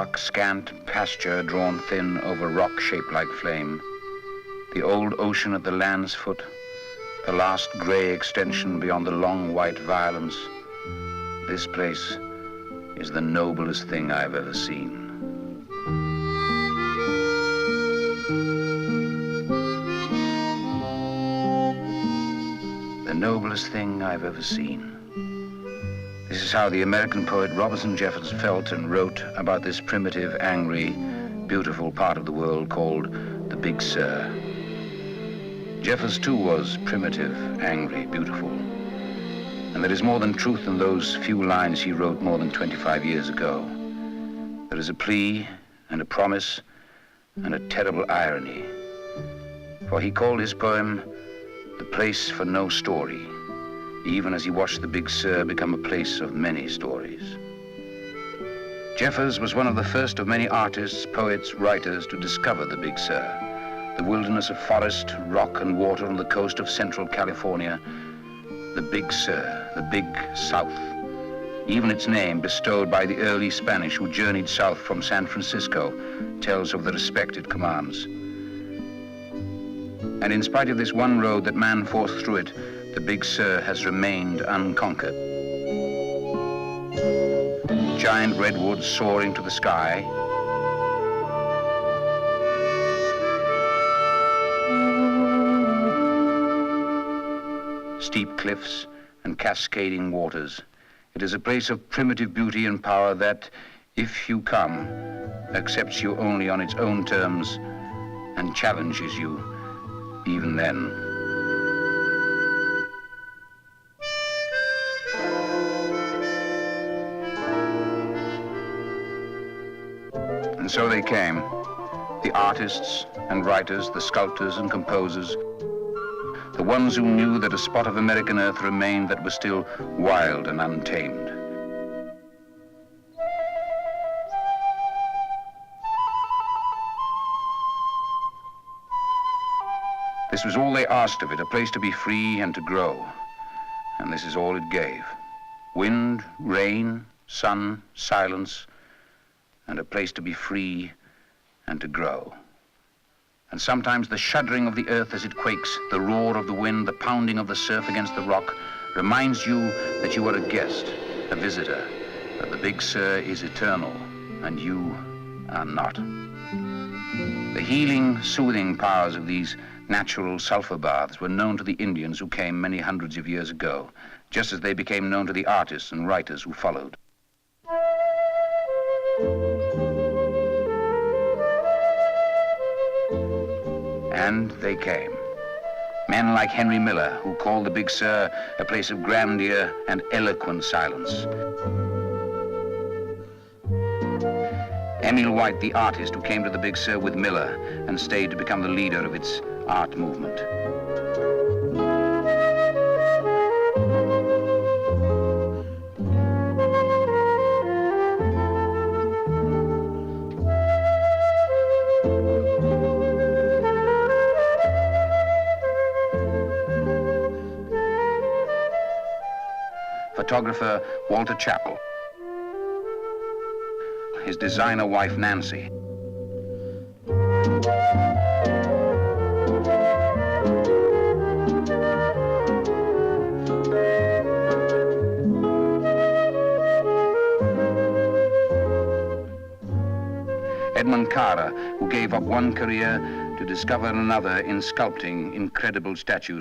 dark, scant pasture drawn thin over rock shaped like flame, the old ocean at the land's foot, the last grey extension beyond the long white violence, this place is the noblest thing I've ever seen. The noblest thing I've ever seen. This is how the American poet Robinson Jefferson felt and wrote about this primitive, angry, beautiful part of the world called the Big Sur. Jefferson too was primitive, angry, beautiful. And there is more than truth in those few lines he wrote more than 25 years ago. There is a plea and a promise and a terrible irony. For he called his poem The Place for No Story, even as he watched the Big Sur become a place of many stories. Jeffers was one of the first of many artists, poets, writers to discover the Big Sur, the wilderness of forest, rock, and water on the coast of central California, the Big Sur, the Big South. Even its name, bestowed by the early Spanish who journeyed south from San Francisco, tells of the respect it commands. And in spite of this one road that man forced through it, the Big Sur has remained unconquered. Giant redwoods soaring to the sky, steep cliffs and cascading waters. It is a place of primitive beauty and power that, if you come, accepts you only on its own terms and challenges you even then. And so they came, the artists and writers, the sculptors and composers, the ones who knew that a spot of American earth remained that was still wild and untamed. This was all they asked of it, a place to be free and to grow. And this is all it gave. Wind, rain, sun, silence, and a place to be free and to grow. And sometimes the shuddering of the earth as it quakes, the roar of the wind, the pounding of the surf against the rock, reminds you that you are a guest, a visitor, that the Big Sur is eternal, and you are not. The healing, soothing powers of these natural sulfur baths were known to the Indians who came many hundreds of years ago, just as they became known to the artists and writers who followed. And they came. Men like Henry Miller, who called the Big Sur a place of grandeur and eloquent silence. Emil White, the artist who came to the Big Sur with Miller and stayed to become the leader of its art movement. Photographer Walter Chappell, his designer wife Nancy, Edmund Carter, who gave up one career to discover another in sculpting incredible statues